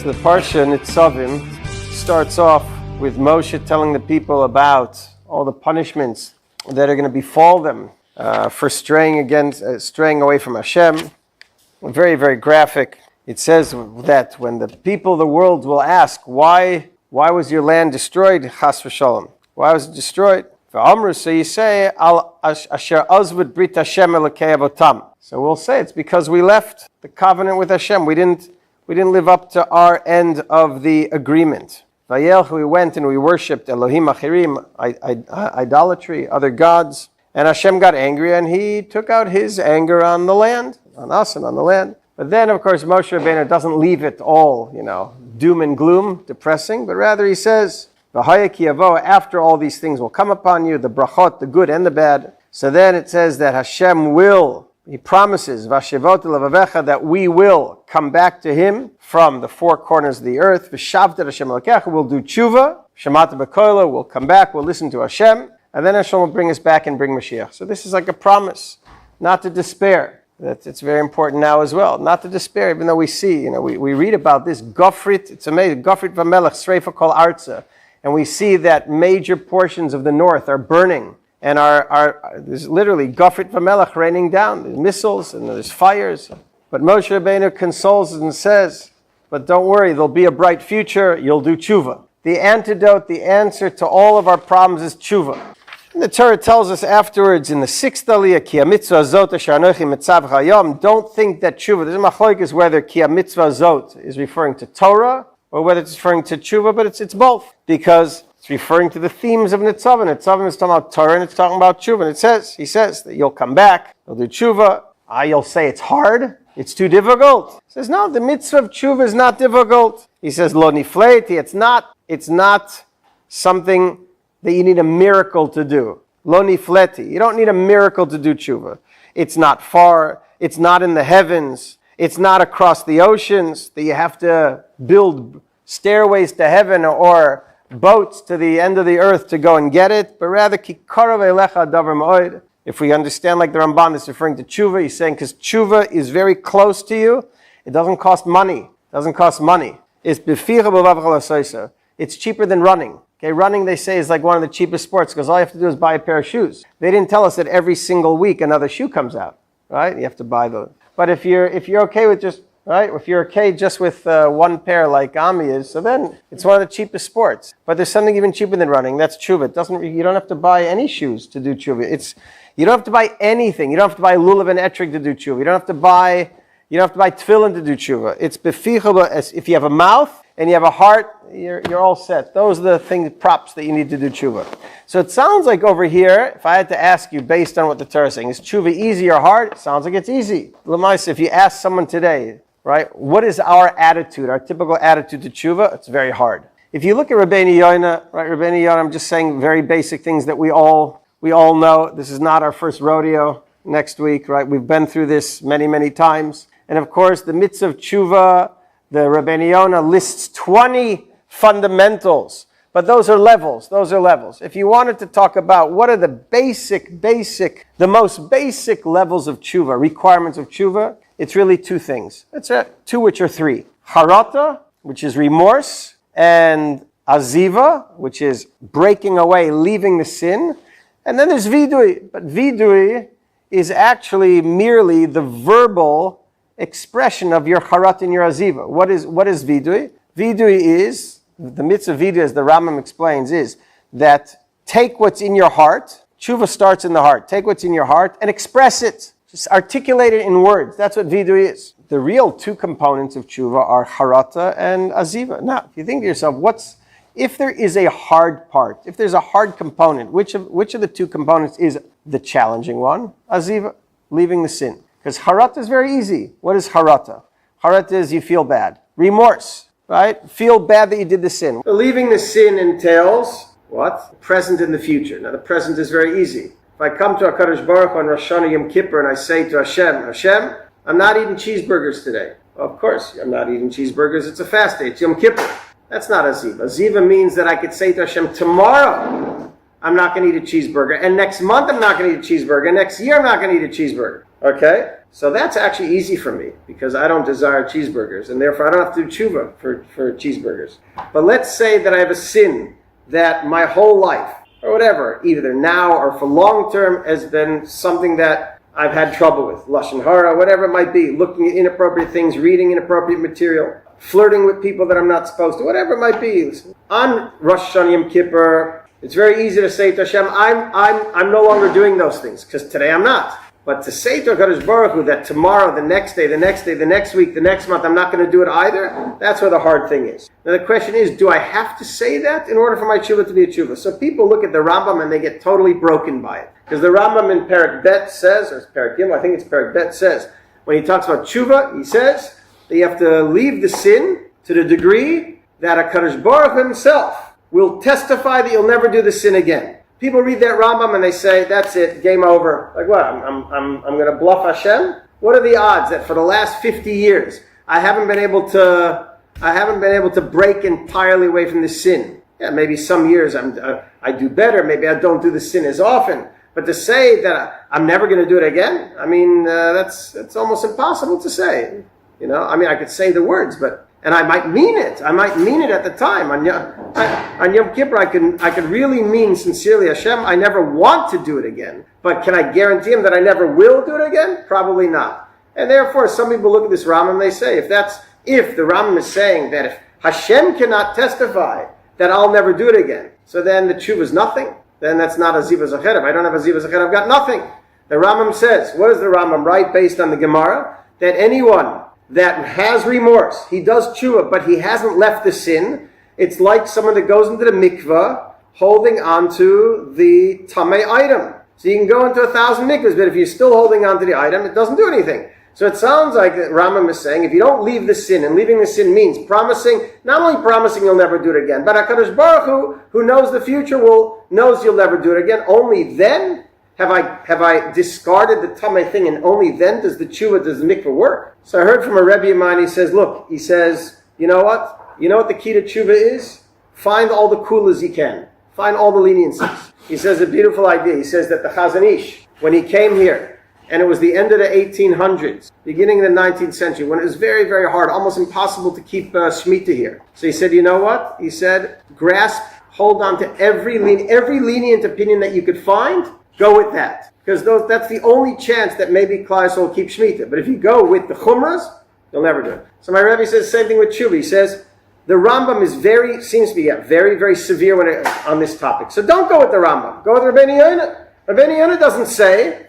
So the Parshas Nitzavim starts off with Moshe telling the people about all the punishments that are going to befall them for straying away from Hashem. Very, very graphic. It says that when the people of the world will ask, why was your land destroyed? Chas v'shalom. Why was it destroyed? So you say, Al asher azvud brit Hashem elokei avotam. So we'll say it's because we left the covenant with Hashem. We didn't live up to our end of the agreement. Vayelch, we went and we worshipped Elohim achirim, idolatry, other gods. And Hashem got angry and he took out his anger on the land, on us and on the land. But then, of course, Moshe Rabbeinu doesn't leave it all, doom and gloom, depressing, but rather he says, after all these things will come upon you, the brachot, the good and the bad. So then it says that Hashem will, he promises, that we will come back to him from the four corners of the earth. We'll do teshuva, we'll come back, we'll listen to Hashem, and then Hashem will bring us back and bring Mashiach. So this is like a promise, not to despair. It's very important now as well, not to despair, even though we see, we read about this, Gofrit, it's amazing, Gofrit v'melech, Sreifa kol arza, and we see that major portions of the north are burning, and there's literally Gofrit v'melech raining down, there's missiles and there's fires. But Moshe Rabbeinu consoles and says, but don't worry, there'll be a bright future, you'll do teshuva. The antidote, the answer to all of our problems is teshuva. And the Torah tells us afterwards in the sixth aliyah, Ki ha-mitzvah zot asher anochi mitzavcha hayom, don't think that teshuva, there's a machlokes whether Ki ha-mitzvah zot is referring to Torah or whether it's referring to teshuva, but it's both. Because it's referring to the themes of Nitzavim. Nitzavim is talking about Torah and it's talking about teshuva. And he says that you'll come back, you'll do teshuva. You'll say it's hard, it's too difficult. He says, no, the mitzvah of teshuva is not difficult. He says, lo nifleiti, it's not something that you need a miracle to do. Lo nifleti, you don't need a miracle to do teshuva. It's not far, it's not in the heavens, it's not across the oceans that you have to build stairways to heaven or boats to the end of the earth to go and get it, but rather, ki karav elecha davar ma'od. If we understand like the Ramban is referring to teshuva, he's saying because teshuva is very close to you, it doesn't cost money. It's beficha b'vav chalasoisa. It's cheaper than running. Okay, running, they say, is like one of the cheapest sports because all you have to do is buy a pair of shoes. They didn't tell us that every single week another shoe comes out, right? You have to buy those. But if you're okay with just, right, if you're okay just with one pair like Ami is, so then it's one of the cheapest sports. But there's something even cheaper than running. That's teshuva. You don't have to buy any shoes to do teshuva. You don't have to buy anything. You don't have to buy lulav and etrig to do teshuva. You don't have to buy tefillin to do teshuva. It's beficha. If you have a mouth and you have a heart, you're all set. Those are the props that you need to do teshuva. So it sounds like over here, if I had to ask you based on what the Torah is saying, is teshuva easy or hard? It sounds like it's easy. L'maisa, if you ask someone today, right, what is our attitude, our typical attitude to teshuva? It's very hard. If you look at Rabbeinu Yona, right, Rabbeinu Yona, I'm just saying very basic things that we all know. This is not our first rodeo next week, right? We've been through this many, many times. And of course, the mitzvah of teshuva, the Rabbeinu Yona lists 20 fundamentals, but those are levels. If you wanted to talk about what are the the most basic levels of teshuva, requirements of teshuva, it's really two things. It's two which are three. Harata, which is remorse, and aziva, which is breaking away, leaving the sin. And then there's vidui. But vidui is actually merely the verbal expression of your charat and your aziva. What is vidui? Vidui is, the mitzvah of vidui, as the Rambam explains, is that take what's in your heart. Teshuva starts in the heart. Take what's in your heart and express it. Just articulate it in words. That's what vidui is. The real two components of teshuva are charata and aziva. Now, if you think to yourself, if there is a hard part, if there's a hard component, which of the two components is the challenging one? Aziva, leaving the sin. Because harata is very easy. What is harata? Harata is you feel bad. Remorse, right? Feel bad that you did the sin. So leaving the sin entails what? Present and the future. Now the present is very easy. If I come to HaKadosh Baruch Hu on Rosh Hashanah Yom Kippur and I say to Hashem, I'm not eating cheeseburgers today. Well, of course, I'm not eating cheeseburgers. It's a fast day. It's Yom Kippur. That's not aziva. Aziva means that I could say to Hashem, tomorrow I'm not going to eat a cheeseburger, and next month I'm not going to eat a cheeseburger, and next year I'm not going to eat a cheeseburger. Okay? So that's actually easy for me because I don't desire cheeseburgers, and therefore I don't have to do teshuva for cheeseburgers. But let's say that I have a sin that my whole life, or whatever, either now or for long term, has been something that I've had trouble with. Lashon hara, whatever it might be, looking at inappropriate things, reading inappropriate material, flirting with people that I'm not supposed to, whatever it might be. On Rosh Hashanah Yom Kippur, it's very easy to say to Hashem, I'm no longer doing those things, because today I'm not. But to say to HaKadosh Baruch Hu that tomorrow, the next day, the next day, the next week, the next month, I'm not going to do it either, that's where the hard thing is. Now the question is, do I have to say that in order for my tshuva to be a tshuva? So people look at the Rambam and they get totally broken by it. Because the Rambam in Perek Bet says, or Perek Gimel, I think it's Perek Bet says, when he talks about tshuva, he says that you have to leave the sin to the degree that HaKadosh Baruch Hu himself will testify that you'll never do the sin again. People read that Rambam and they say, that's it, game over. Like what? I'm going to bluff Hashem? What are the odds that for the last 50 years I haven't been able to break entirely away from the sin? Yeah, maybe some years I do better. Maybe I don't do the sin as often. But to say that I'm never going to do it again, I mean, that's almost impossible to say. You know, I mean, I could say the words, and I might mean it. I might mean it at the time. On Yom Kippur, I could really mean sincerely, Hashem, I never want to do it again. But can I guarantee him that I never will do it again? Probably not. And therefore, some people look at this Rambam and they say, if the Rambam is saying that if Hashem cannot testify that I'll never do it again, so then the tshuva is nothing. Then that's not a ziva zacher. If I don't have a ziva zacher, I've got nothing. The Rambam says, what does the Rambam write based on the Gemara? That anyone that has remorse, he does tshuva, but he hasn't left the sin, it's like someone that goes into the mikveh holding onto the tamei item. So you can go into 1,000 mikvahs, but if you're still holding onto the item, it doesn't do anything. So it sounds like that Rambam is saying, if you don't leave the sin, and leaving the sin means promising, not only promising you'll never do it again, but HaKadosh Baruch Hu knows the future, knows you'll never do it again, only then have I discarded the tamei thing, and only then does the tshuva, does the mikveh work? So I heard from a Rebbe of mine, he says, you know what? You know what the key to tshuva is? Find all the kulas you can. Find all the leniencies. He says a beautiful idea. He says that the Chazon Ish, when he came here, and it was the end of the 1800s, beginning of the 19th century, when it was very, very hard, almost impossible to keep Shemitah here. So he said, you know what? He said, hold on to every lenient opinion that you could find, go with that. Because that's the only chance that maybe Klal Yisrael will keep Shemitah. But if you go with the Chumras, you'll never do it. So my Rebbe says the same thing with tshuva. He says, the Rambam seems to be very, very severe on this topic. So don't go with the Rambam. Go with Rabbeinu Yona. Rabbeinu Yona doesn't say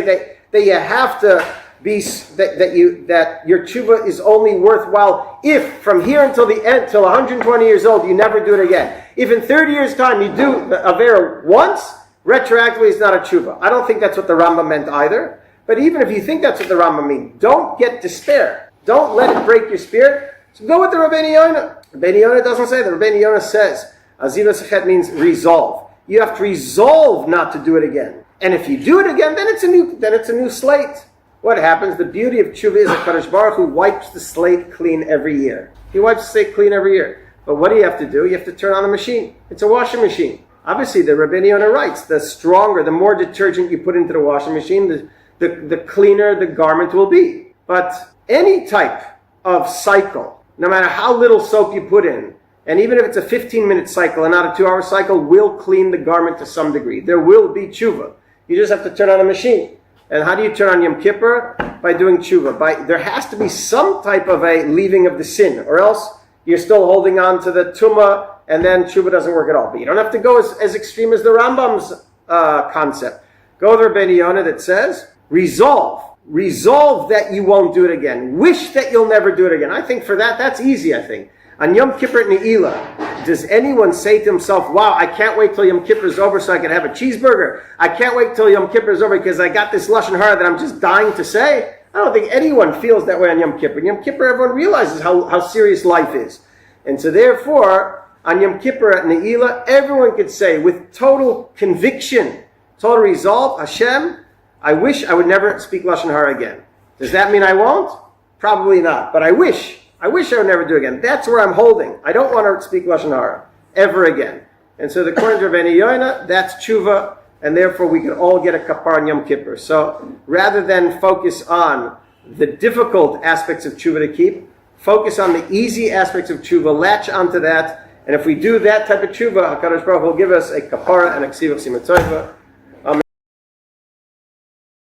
that you have to be, that your tshuva is only worthwhile if from here until the end, till 120 years old, you never do it again. If in 30 years' time you do Avera once, retroactively it's not a tshuva. I don't think that's what the Rambam meant either. But even if you think that's what the Rambam means, don't get despair. Don't let it break your spirit. So go with the Rabbeinu Yona. Rabbeinu Yona doesn't say that. Rabbeinu Yona says, Aziva Sechet means resolve. You have to resolve not to do it again. And if you do it again, then it's a new slate. What happens? The beauty of tshuva is that HaKadosh Baruch Hu wipes the slate clean every year. He wipes the slate clean every year. But what do you have to do? You have to turn on the machine. It's a washing machine. Obviously, the Rabbeinu Yona writes, the more detergent you put into the washing machine, the cleaner the garment will be. But any type of cycle, no matter how little soap you put in, and even if it's a 15-minute cycle and not a 2-hour cycle, will clean the garment to some degree. There will be tshuva. You just have to turn on the machine. And how do you turn on Yom Kippur? By doing tshuva. There has to be some type of a leaving of the sin, or else you're still holding on to the tumah, and then tshuva doesn't work at all. But you don't have to go as extreme as the Rambam's concept. Go to Rabbeinu Yona that says, resolve that you won't do it again. Wish that you'll never do it again. I think for that's easy, I think. On Yom Kippur Ne'ilah, does anyone say to himself, wow, I can't wait till Yom Kippur is over so I can have a cheeseburger. I can't wait till Yom Kippur is over because I got this Lashon Hara that I'm just dying to say. I don't think anyone feels that way on Yom Kippur. Yom Kippur, everyone realizes how serious life is. And so therefore, on Yom Kippur at Ne'ilah, everyone could say with total conviction, total resolve, Hashem, I wish I would never speak Lashon Hara again. Does that mean I won't? Probably not. But I wish I would never do it again. That's where I'm holding. I don't want to speak Lashon Hara ever again. And so according to Rabbeinu Yona, that's tshuva. and therefore we can all get a kapara on Yom Kippur. So rather than focus on the difficult aspects of tshuva to keep, focus on the easy aspects of tshuva, latch onto that, and if we do that type of tshuva, HaKadosh Baruch Hu will give us a kapara and a ksiva chsimat tova.